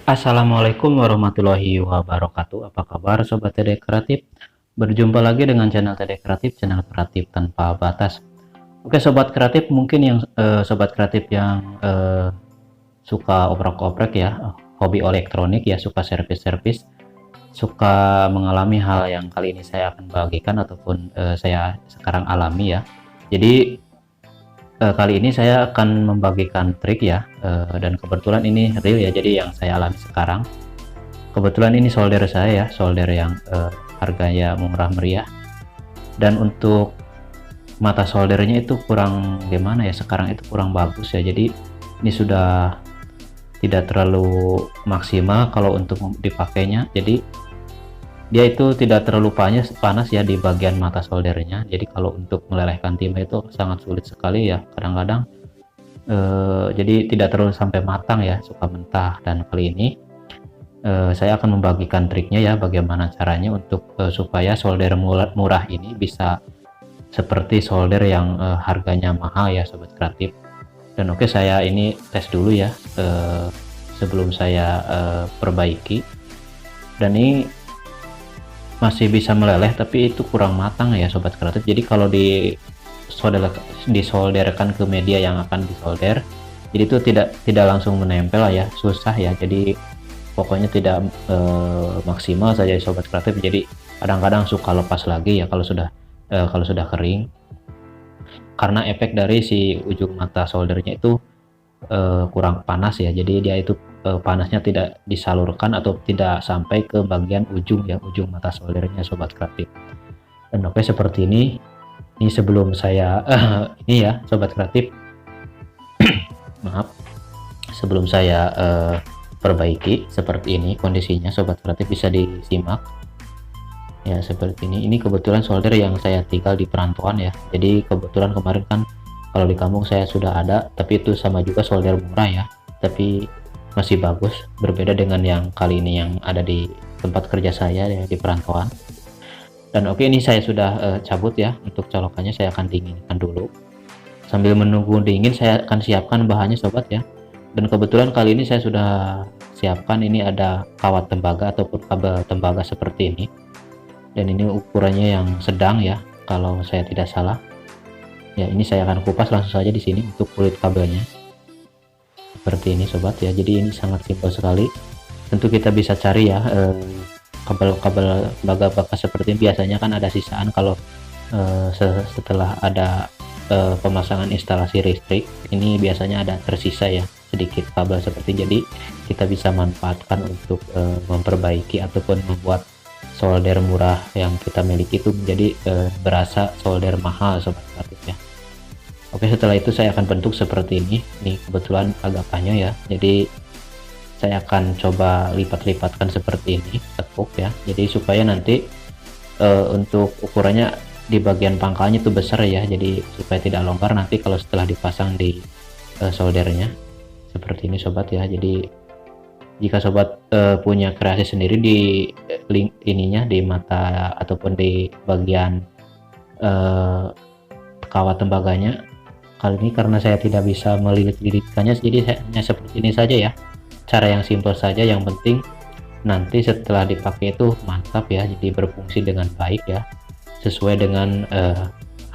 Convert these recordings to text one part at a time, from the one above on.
Assalamualaikum warahmatullahi wabarakatuh. Apa kabar Sobat TD Kreatif? Berjumpa lagi dengan channel TD Kreatif, channel kreatif tanpa batas. Oke Sobat Kreatif, mungkin yang Sobat Kreatif yang suka oprek-oprek ya, hobi elektronik ya, suka servis-servis, suka mengalami hal yang kali ini saya akan bagikan ataupun saya sekarang alami ya. Jadi kali ini saya akan membagikan trik ya, dan kebetulan ini real ya, jadi yang saya alami sekarang. Kebetulan ini solder saya ya, solder yang harganya murah meriah, dan untuk mata soldernya itu kurang gimana ya, sekarang itu kurang bagus ya, jadi ini sudah tidak terlalu maksimal kalau untuk dipakainya. Jadi dia itu tidak terlalu panas ya di bagian mata soldernya, jadi kalau untuk melelehkan timah itu sangat sulit sekali ya kadang-kadang. Jadi tidak terlalu sampai matang ya, suka mentah. Dan kali ini saya akan membagikan triknya ya, bagaimana caranya untuk supaya solder murah ini bisa seperti solder yang harganya mahal ya Sobat Kreatif. Dan oke, saya ini tes dulu ya sebelum saya perbaiki. Dan ini masih bisa meleleh tapi itu kurang matang ya Sobat Kreatif. Jadi kalau disolderkan ke media yang akan disolder, jadi itu tidak langsung menempel ya, susah ya. Jadi pokoknya tidak maksimal saja Sobat Kreatif. Jadi kadang-kadang suka lepas lagi ya kalau sudah kering, karena efek dari si ujung mata soldernya itu kurang panas ya. Jadi dia itu panasnya tidak disalurkan atau tidak sampai ke bagian ujung ya, ujung mata soldernya Sobat Kreatif. Dan oke, seperti ini sebelum saya ini ya Sobat Kreatif, maaf, sebelum saya perbaiki seperti ini kondisinya Sobat Kreatif, bisa disimak ya seperti ini kebetulan solder yang saya tinggal di perantauan ya. Jadi kebetulan kemarin kan kalau di kampung saya sudah ada, tapi itu sama juga solder murah ya, tapi masih bagus, berbeda dengan yang kali ini yang ada di tempat kerja saya ya, di perantauan. Dan oke, ini saya sudah cabut ya, untuk colokannya saya akan dinginkan dulu. Sambil menunggu dingin saya akan siapkan bahannya Sobat ya. Dan kebetulan kali ini saya sudah siapkan, ini ada kawat tembaga ataupun kabel tembaga seperti ini, dan ini ukurannya yang sedang ya kalau saya tidak salah ya. Ini saya akan kupas langsung saja di sini untuk kulit kabelnya seperti ini Sobat ya. Jadi ini sangat simpel sekali. Tentu kita bisa cari ya kabel-kabel tembaga bekas seperti ini, biasanya kan ada sisaan kalau setelah ada pemasangan instalasi listrik, ini biasanya ada tersisa ya sedikit kabel seperti. Jadi kita bisa manfaatkan untuk memperbaiki ataupun membuat solder murah yang kita miliki itu menjadi berasa solder mahal Sobat Kreatif ya. Oke, setelah itu saya akan bentuk seperti ini. Ini kebetulan agak panjang ya, jadi saya akan coba lipat-lipatkan seperti ini, tekuk ya, jadi supaya nanti untuk ukurannya di bagian pangkalnya itu besar ya, jadi supaya tidak longgar nanti kalau setelah dipasang di soldernya seperti ini Sobat ya. Jadi jika Sobat punya kreasi sendiri di link ininya, di mata ataupun di bagian kawat tembaganya, kali ini karena saya tidak bisa melilit-lilitkannya, jadi saya hanya seperti ini saja ya, cara yang simpel saja. Yang penting nanti setelah dipakai itu mantap ya, jadi berfungsi dengan baik ya, sesuai dengan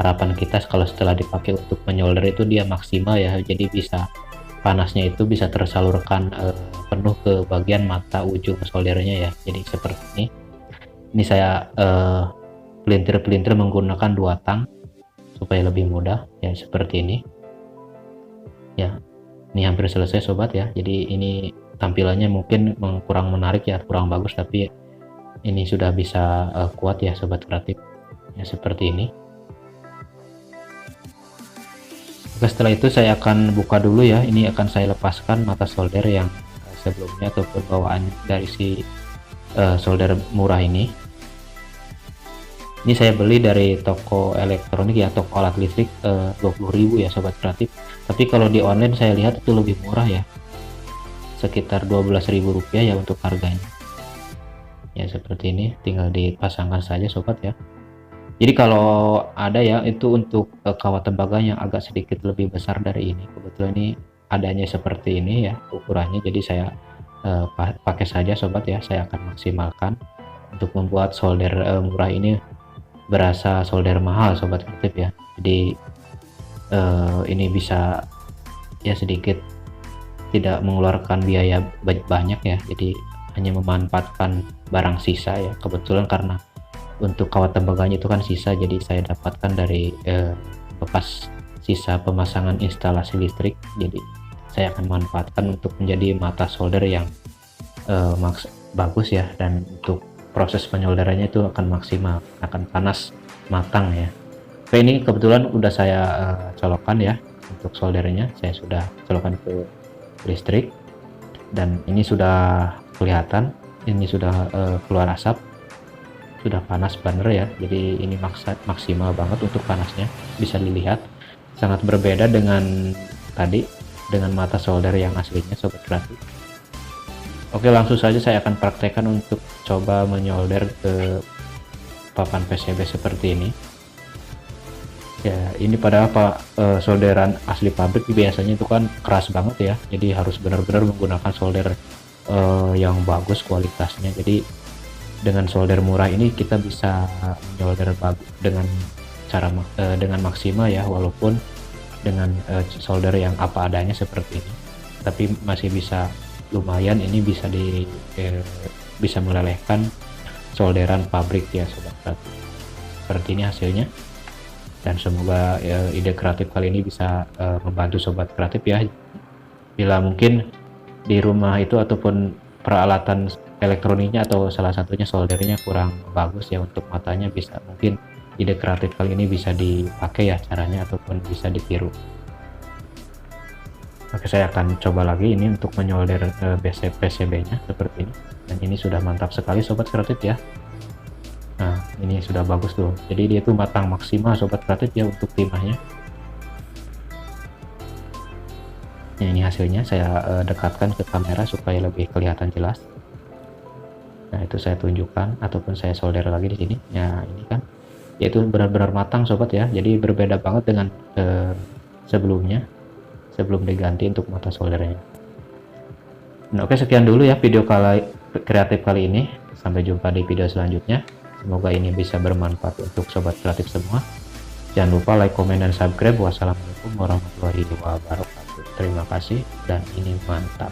harapan kita. Kalau setelah dipakai untuk menyolder itu dia maksimal ya, jadi bisa panasnya itu bisa tersalurkan penuh ke bagian mata ujung soldernya ya. Jadi seperti ini. Ini saya pelintir-pelintir menggunakan 2 tang supaya lebih mudah ya, seperti ini ya. Ini hampir selesai Sobat ya. Jadi ini tampilannya mungkin kurang menarik ya, kurang bagus, tapi ini sudah bisa kuat ya Sobat Kreatif ya, seperti ini. Oke, setelah itu saya akan buka dulu ya. Ini akan saya lepaskan mata solder yang sebelumnya ataupun bawaan dari si solder murah ini. Ini saya beli dari toko elektronik ya, toko alat listrik, 20.000 ya Sobat Kreatif. Tapi kalau di online saya lihat itu lebih murah ya, sekitar 12.000 rupiah ya untuk harganya ya. Seperti ini, tinggal dipasangkan saja Sobat ya. Jadi kalau ada ya itu untuk kawat tembaga yang agak sedikit lebih besar dari ini, kebetulan ini adanya seperti ini ya ukurannya, jadi saya pakai saja sobat ya. Saya akan maksimalkan untuk membuat solder murah ini berasa solder mahal sobat kreatif ya. Jadi ini bisa ya sedikit tidak mengeluarkan biaya banyak ya, jadi hanya memanfaatkan barang sisa ya. Kebetulan karena untuk kawat tembaganya itu kan sisa, jadi saya dapatkan dari bekas sisa pemasangan instalasi listrik. Jadi saya akan manfaatkan untuk menjadi mata solder yang bagus ya, dan untuk proses penyolderannya itu akan maksimal, akan panas matang ya. Oke, ini kebetulan udah saya colokkan ya. Untuk soldernya saya sudah colokkan ke listrik, dan ini sudah kelihatan, ini sudah keluar asap, sudah panas bener ya. Jadi ini maksimal banget untuk panasnya, bisa dilihat sangat berbeda dengan tadi, dengan mata solder yang aslinya sobat kreatif. Oke, langsung saja saya akan praktekkan untuk coba menyolder ke papan PCB seperti ini ya. Ini padahal solderan asli pabrik biasanya itu kan keras banget ya, jadi harus benar-benar menggunakan solder yang bagus kualitasnya. Jadi dengan solder murah ini kita bisa menyolder dengan cara dengan maksimal ya, walaupun dengan solder yang apa adanya seperti ini, tapi masih bisa lumayan. Ini bisa melelehkan solderan pabrik ya sobat kreatif. Seperti ini hasilnya, dan semoga ide kreatif kali ini bisa membantu sobat kreatif ya. Bila mungkin di rumah itu ataupun peralatan elektroniknya atau salah satunya soldernya kurang bagus ya untuk matanya, bisa mungkin ide kreatif kali ini bisa dipakai ya caranya, ataupun bisa ditiru. Oke, saya akan coba lagi ini untuk menyolder PCB nya seperti ini, dan ini sudah mantap sekali sobat kreatif ya. Nah, ini sudah bagus tuh, jadi dia tuh matang maksimal sobat kreatif ya untuk timahnya. Nah, ini hasilnya saya dekatkan ke kamera supaya lebih kelihatan jelas. Nah, itu saya tunjukkan ataupun saya solder lagi di sini. Nah, ini kan yaitu benar-benar matang sobat ya, jadi berbeda banget dengan sebelumnya, sebelum diganti untuk mata soldernya. Nah, oke, sekian dulu ya video kreatif kali ini. Sampai jumpa di video selanjutnya. Semoga ini bisa bermanfaat untuk sobat kreatif semua. Jangan lupa like, komen, dan subscribe. Wassalamualaikum warahmatullahi wabarakatuh. Terima kasih, dan ini mantap.